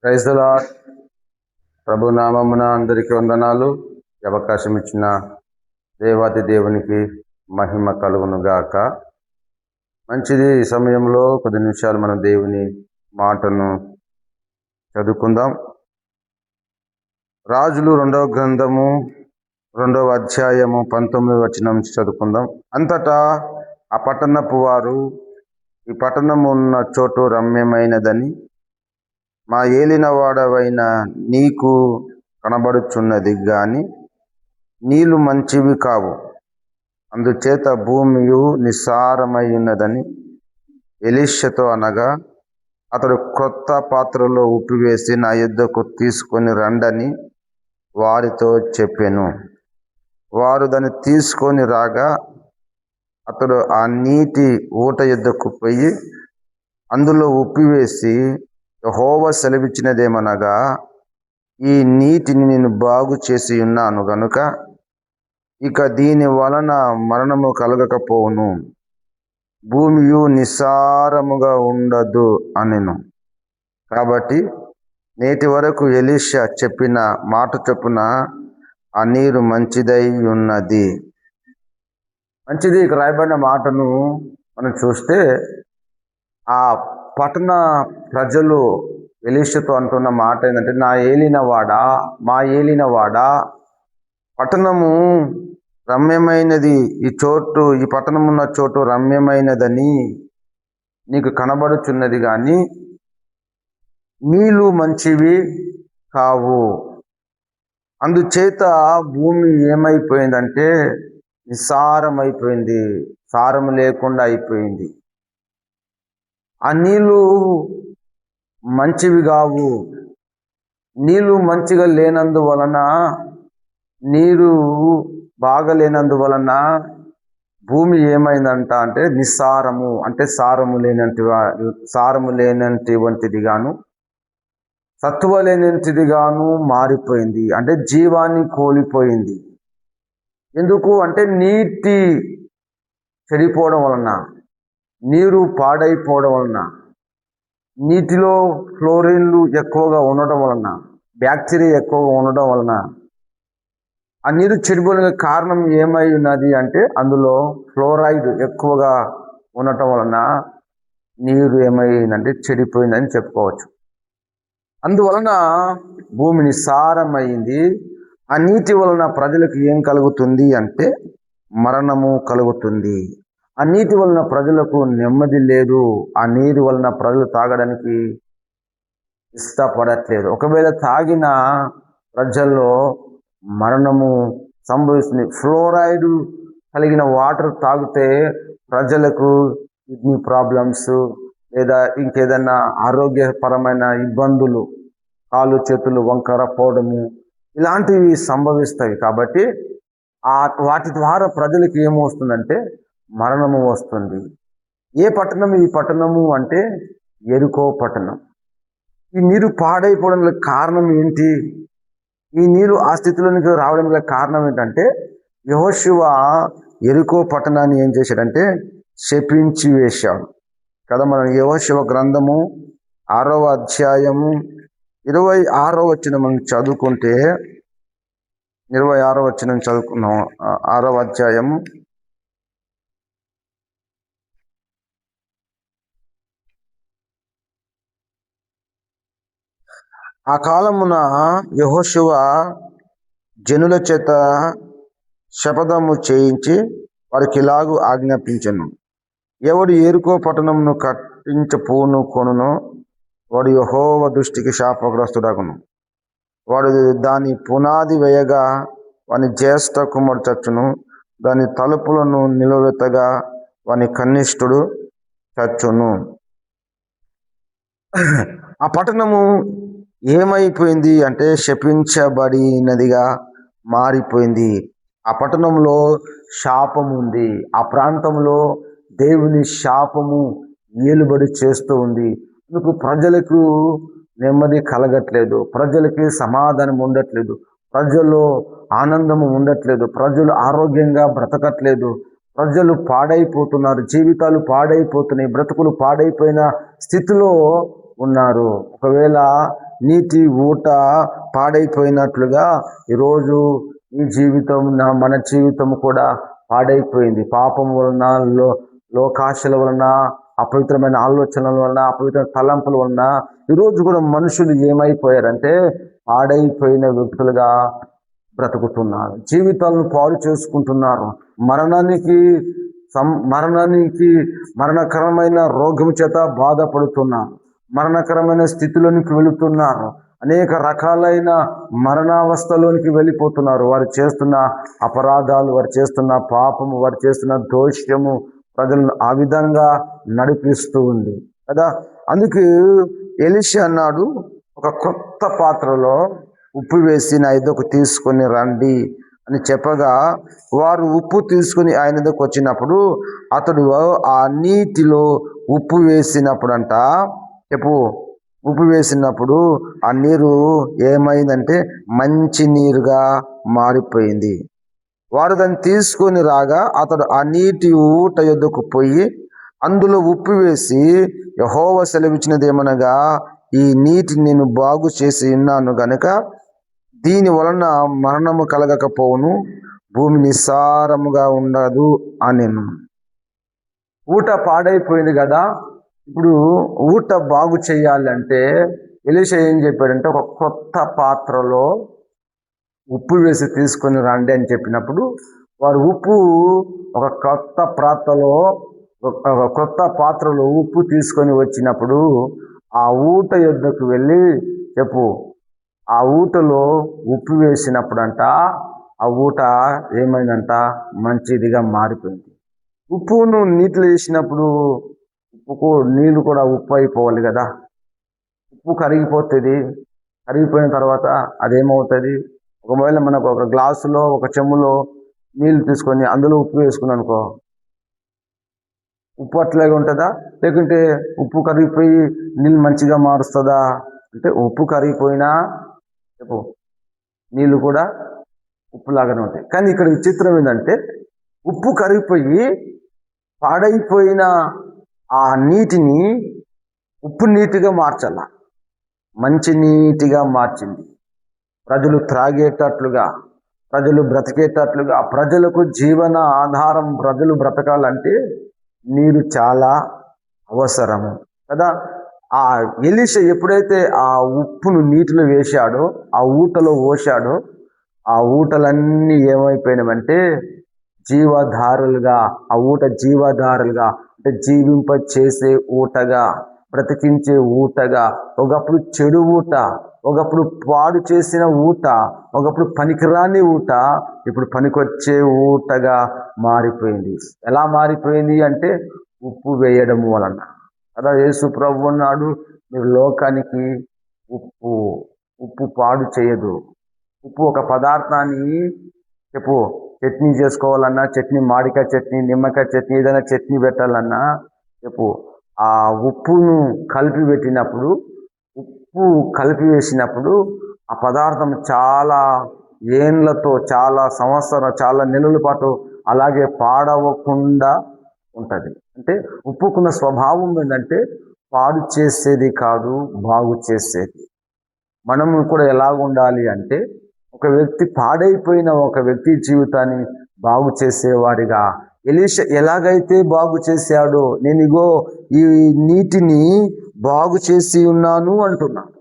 Praise the lord. ప్రభు నామమున అందరికీ వందనాలు. ఈ అవకాశం ఇచ్చిన దేవాది దేవునికి మహిమ కలుగును గాక. మంచిది. ఈ సమయంలో కొద్ది నిమిషాలు మనం దేవుని మాటను చదువుకుందాం. రాజులు 2వ గ్రంథము 2వ అధ్యాయము 19వ వచనం నుంచి చదువుకుందాం. అంతటా ఆ పట్టణపు వారు, ఈ పట్టణము ఉన్న చోటు రమ్యమైనదని మా ఏలినవాడవైన నీకు కనబడుచున్నది గాని నీళ్లు మంచివి కావు, అందుచేత భూమియు నిస్సారమై ఉన్నదని ఎలీషతో అనగా, అతడు క్రొత్త పాత్రలో ఉప్పివేసి నా యుద్ధకు తీసుకొని రండని వారితో చెప్పెను. వారు దాన్ని తీసుకొని రాగా అతడు ఆ నీటి ఊట యుద్ధకు పోయి అందులో ఉప్పివేసి, యెహోవా సెలవిచ్చినదేమనగా, ఈ నీటిని నేను బాగు చేసి ఉన్నాను గనుక ఇక దీని వలన మరణము కలగకపోవును, భూమియు నిస్సారముగా ఉండదు అనెను. కాబట్టి నేటి వరకు ఎలీషా చెప్పిన మాట చొప్పున ఆ నీరు మంచిదై ఉన్నది. మంచిది. ఇక రాయబడిన మాటను మనం చూస్తే, ఆ పట్టణ ప్రజలు ఎలీషాతో అంటున్న మాట ఏంటంటే, నా ఏలినవాడా, మా ఏలినవాడా, పట్టణము రమ్యమైనది, ఈ పట్టణం ఉన్న చోటు రమ్యమైనదని నీకు కనబడుచున్నది కానీ నీళ్ళు మంచివి కావు. అందుచేత భూమి ఏమైపోయిందంటే నిస్సారమైపోయింది, సారము లేకుండా అయిపోయింది. ఆ నీళ్ళు మంచివి కావు. నీళ్ళు మంచిగా లేనందువలన, నీరు బాగలేనందువలన భూమి ఏమైందంట అంటే నిస్సారము, అంటే సారము లేనటువంటిది గాను, సత్తువ లేనటువంటిది గాను మారిపోయింది. అంటే జీవాన్ని కోల్పోయింది. ఎందుకు అంటే నీటి చెడిపోవడం వలన, నీరు పాడైపోవడం వలన, నీటిలో ఫ్లోరిన్లు ఎక్కువగా ఉండటం వలన, బ్యాక్టీరియా ఎక్కువగా ఉండడం వలన ఆ నీరు చెడిపోవడానికి కారణం ఏమై ఉన్నది అంటే అందులో ఫ్లోరైడ్ ఎక్కువగా ఉండటం వలన నీరు ఏమైందంటే చెడిపోయిందని చెప్పుకోవచ్చు. అందువలన భూమి నిస్సారమైంది. ఆ నీటి వలన ప్రజలకు ఏం కలుగుతుంది అంటే మరణము కలుగుతుంది. ఆ నీటి వలన ప్రజలకు నెమ్మది లేదు. ఆ నీరు వలన ప్రజలు తాగడానికి ఇష్టపడట్లేదు. ఒకవేళ తాగిన ప్రజల్లో మరణము సంభవిస్తుంది. ఫ్లోరైడ్ కలిగిన వాటర్ తాగితే ప్రజలకు కిడ్నీ ప్రాబ్లమ్స్ లేదా ఇంకేదన్నా ఆరోగ్యపరమైన ఇబ్బందులు, కాళ్ళు చేతులు వంకర పోవడము, ఇలాంటివి సంభవిస్తాయి. కాబట్టి వాటి ద్వారా ప్రజలకు ఏమొస్తుందంటే మరణము వస్తుంది. ఏ పట్టణం ఈ పట్టణము అంటే యెరికో పట్టణం. ఈ నీరు పాడైపోవడానికి కారణం ఏంటి? ఈ నీరు ఆ స్థితిలోనికి రావడానికి కారణం ఏంటంటే యెహోషువ యెరికో పట్టణాన్ని ఏం చేశాడంటే శపించి వేశాడు కదా. మనం యెహోషువ గ్రంథము 6వ అధ్యాయము 26వ వచనం మనం చదువుకుంటే, 26వ వచనం చదువుకున్నాం. 6వ అధ్యాయము ఆ కాలమున యెహోషువ జనుల చేత శపథము చేయించి వారికి ఇలాగు ఆజ్ఞాపించెను, ఎవడు యెరికో పట్టణమును కట్టించపూను కొనునో వాడు యెహోవా దృష్టికి శాపగ్రస్తుడగును. వాడు దాని పునాది వేయగా వాని జ్యేష్ఠ కుమారుడు చచ్చును, దాని తలుపులను నిలవెత్తగా వాని కనిష్ఠుడు చచ్చును. ఆ పట్టణము ఏమైపోయింది అంటే శపించబడినదిగా మారిపోయింది. ఆ పట్టణంలో శాపం ఉంది. ఆ ప్రాంతంలో దేవుని శాపము ఏలుబడి చేస్తూ ఉంది. అందుకు ప్రజలకు నెమ్మది కలగట్లేదు, ప్రజలకి సమాధానం ఉండట్లేదు, ప్రజల్లో ఆనందము ఉండట్లేదు, ప్రజలు ఆరోగ్యంగా బ్రతకట్లేదు, ప్రజలు పాడైపోతున్నారు, జీవితాలు పాడైపోతున్నాయి, బ్రతుకులు పాడైపోయిన స్థితిలో ఉన్నారు. ఒకవేళ నీటి ఊట పాడైపోయినట్లుగా ఈరోజు ఈ జీవితం మన జీవితం కూడా పాడైపోయింది. పాపం వలన, లోకాశల వలన, అపవిత్రమైన ఆలోచనల వలన, అపవిత్రమైన తలంపుల వలన ఈరోజు కూడా మనుషులు ఏమైపోయారంటే పాడైపోయిన వ్యక్తులుగా బ్రతుకుతున్నారు. జీవితాలను పాడు చేసుకుంటున్నారు. మరణకరమైన రోగం చేత బాధపడుతున్నారు. మరణకరమైన స్థితిలోనికి వెళుతున్నారు. అనేక రకాలైన మరణావస్థలోనికి వెళ్ళిపోతున్నారు. వారు చేస్తున్న అపరాధాలు, వారు చేస్తున్న పాపము, వారు చేస్తున్న దోషము ప్రజలను ఆ విధంగా నడిపిస్తూ ఉంది కదా. అందుకు ఎలీషా అన్నాడు, ఒక కొత్త పాత్రలో ఉప్పు వేసి నా ఎద్దకు తీసుకొని రండి అని చెప్పగా, వారు ఉప్పు తీసుకుని ఆయన దగ్గరకు వచ్చినప్పుడు అతడు ఆ నీటిలో ఉప్పు వేసినప్పుడంట, ఉప్పు వేసినప్పుడు ఆ నీరు ఏమైందంటే మంచి నీరుగా మారిపోయింది. వారు దాన్ని తీసుకొని రాగా అతడు ఆ నీటి ఊట యొద్దకు పోయి అందులో ఉప్పు వేసి, యెహోవా సెలవిచ్చినదేమనగా, ఈ నీటి నేను బాగు చేసి ఉన్నాను గనుక దీని వలన మరణము కలగకపోవును, భూమి నిస్సారముగా ఉండదు అని. ఊట పాడైపోయింది కదా. ఇప్పుడు ఊట బాగు చేయాలంటే ఎలీషా ఏం చెప్పాడంటే, ఒక కొత్త పాత్రలో ఉప్పు వేసి తీసుకొని రండి అని చెప్పినప్పుడు వారు ఒక కొత్త పాత్రలో ఉప్పు తీసుకొని వచ్చినప్పుడు ఆ ఊట యొద్దకు వెళ్ళి ఆ ఊటలో ఉప్పు వేసినప్పుడంట ఆ ఊట ఏమైందంట మంచిదిగా మారిపోయింది. ఉప్పును నీటిలో వేసినప్పుడు నీళ్ళు కూడా ఉప్పు అయిపోవాలి కదా. ఉప్పు కరిగిపోతుంది. కరిగిపోయిన తర్వాత అదేమవుతుంది, ఒకవేళ మనకు ఒక గ్లాసులో ఒక చెంబులో నీళ్ళు తీసుకొని అందులో ఉప్పు వేసుకున్నాం అనుకో, ఉప్పు అట్లాగే ఉంటుందా? లేకుంటే ఉప్పు కరిగిపోయి నీళ్ళు మంచిగా మారుస్తుందా? అంటే ఉప్పు కరిగిపోయినా నీళ్ళు కూడా ఉప్పులాగానే ఉంటాయి. కానీ ఇక్కడ విచిత్రం ఏంటంటే, ఉప్పు కరిగిపోయి పాడైపోయిన ఆ నీటిని ఉప్పు నీటిగా మార్చాల, మంచి నీటిగా మార్చింది. ప్రజలు త్రాగేటట్లుగా, ప్రజలు బ్రతికేటట్లుగా, ప్రజలకు జీవన ఆధారం, ప్రజలు బ్రతకాలంటే నీరు చాలా అవసరము కదా. ఆ ఎలీషా ఎప్పుడైతే ఆ ఉప్పును నీటిలో వేశాడో, ఆ ఊటలో పోశాడో, ఆ ఊటలన్నీ ఏమైపోయినామంటే జీవధారులుగా, ఆ ఊట జీవధారులుగా అంటే జీవింప చేసే ఊటగా, బ్రతికించే ఊటగా, ఒకప్పుడు చెడు ఊట, ఒకప్పుడు పాడు చేసిన ఊట, ఒకప్పుడు పనికిరాని ఊట ఇప్పుడు పనికొచ్చే ఊటగా మారిపోయింది. ఎలా మారిపోయింది అంటే ఉప్పు వేయడం వలన కదా. యేసు ప్రభు అన్నాడు, మీరు లోకానికి ఉప్పు పాడు చేయదు. ఉప్పు ఒక పదార్థాన్ని చట్నీ చేసుకోవాలన్నా, చట్నీ, మామిడికాయ చట్నీ, నిమ్మకాయ చట్నీ, ఏదైనా చట్నీ పెట్టాలన్నా ఆ ఉప్పును కలిపి పెట్టినప్పుడు, ఉప్పు కలిపి వేసినప్పుడు ఆ పదార్థం చాలా ఏండ్లతో, చాలా నెలల పాటు అలాగే పాడవకుండా ఉంటుంది. అంటే ఉప్పుకున్న స్వభావం ఏంటంటే పాడు చేసేది కాదు, బాగు చేసేది. మనం కూడా ఎలాగ ఉండాలి అంటే, ఒక వ్యక్తి పాడైపోయిన ఒక వ్యక్తి జీవితాన్ని బాగు చేసేవాడిగా ఎలీషా ఎలాగైతే బాగు చేశాడో, నేను ఇగో ఈ నీటిని బాగు చేసి ఉన్నాను అంటున్నాను.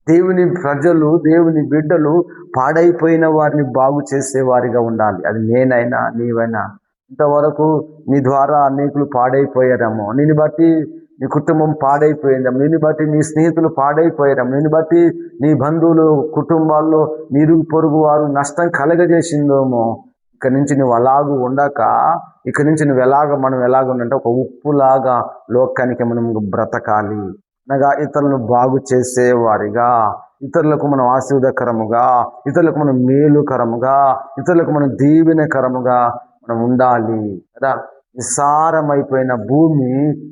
దేవుని ప్రజలు, దేవుని బిడ్డలు పాడైపోయిన వారిని బాగు చేసేవారిగా ఉండాలి. అది నేనైనా నీవైనా. ఇంతవరకు నీ ద్వారా అనేకులు పాడైపోయారేమో, నిన్ను బట్టి నీ కుటుంబం పాడైపోయిందేమో, నిన్ను బట్టి నీ స్నేహితులు పాడైపోయారేమో, నిన్ను బట్టి నీ బంధువులు, కుటుంబాల్లో నీరుగు పొరుగు వారు నష్టం కలగజేసిందేమో. ఇక్కడి నుంచి నువ్వు అలాగూ ఉండక, ఇక్కడి నుంచి మనం ఎలాగ ఉండంటే ఒక ఉప్పులాగా లోకానికి మనం బ్రతకాలి. అనగా ఇతరులను బాగు చేసేవారిగా, ఇతరులకు మనం ఆశీర్వాదకరముగా, ఇతరులకు మనం మేలుకరముగా, ఇతరులకు మనం దీవెనకరముగా మనం ఉండాలి కదా. నిస్సారమైపోయిన భూమి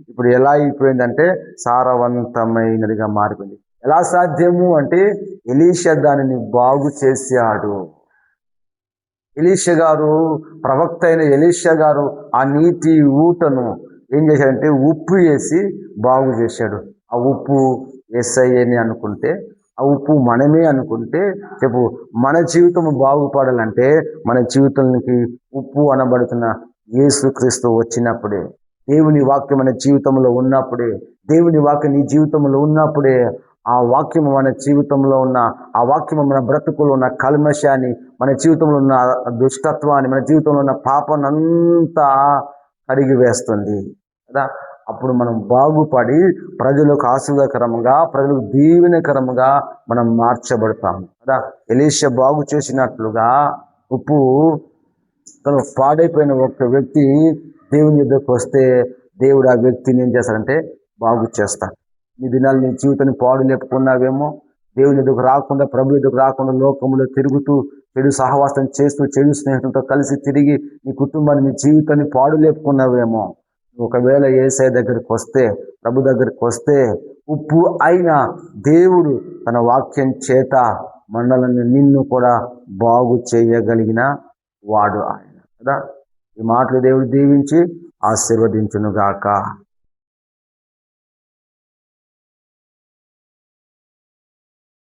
ఇప్పుడు ఎలా అయిపోయిందంటే సారవంతమైనదిగా మారిపోయింది. ఎలా సాధ్యము అంటే ఎలీషా దానిని బాగు చేశాడు. ఎలీషా గారు, ప్రవక్త అయిన ఎలీషా గారు ఆ నీటి ఊటను ఏం చేశాడంటే ఉప్పు వేసి బాగు చేశాడు. ఆ ఉప్పు యేసయ్యని అనుకుంటే, ఆ ఉప్పు మనమే అనుకుంటే, చెప్పు, మన జీవితం బాగుపడాలంటే మన జీవితానికి ఉప్పు అనబడుతున్న యేసుక్రీస్తు వచ్చినప్పుడే, దేవుని వాక్యం మన జీవితంలో ఉన్నప్పుడే, దేవుని వాక్యం నీ జీవితంలో ఉన్నప్పుడే, ఆ వాక్యం మన జీవితంలో ఉన్న, ఆ వాక్యం మన బ్రతుకులో ఉన్న కల్మషాన్ని, మన జీవితంలో ఉన్న దుష్టత్వాన్ని, మన జీవితంలో ఉన్న పాపనంతా కడిగి వేస్తుంది కదా. అప్పుడు మనం బాగుపడి ప్రజలకు ఆశీర్వాదకరంగా, ప్రజలకు దీవెనకరంగా మనం మార్చబడతాం కదా. ఎలీషా బాగు చేసినట్లుగా ఉప్పు తను పాడైపోయిన ఒక వ్యక్తి దేవుని దగ్గరకు వస్తే దేవుడు ఆ వ్యక్తిని ఏం చేస్తాడంటే బాగు చేస్తాడు. నీ దినాలు నీ జీవితాన్ని పాడు లేపుకున్నావేమో, దేవుని దగ్గరకు రాకుండా, ప్రభు దగ్గరకు రాకుండా లోకంలో తిరుగుతూ చెడు సహవాసం చేస్తూ చెడు స్నేహితులతో కలిసి తిరిగి నీ కుటుంబాన్ని, నీ జీవితాన్ని పాడు లేపుకున్నావేమో. ఒకవేళ యేసయ్య దగ్గరికి వస్తే, ప్రభు దగ్గరికి వస్తే, ఉప్పు అయిన దేవుడు తన వాక్యం చేత మండలాన్ని నిన్ను కూడా బాగు చేయగలిగిన వాడు ఆయన కదా. ఈ మాటలు దేవుడు దీవించి ఆశీర్వదించునుగాక.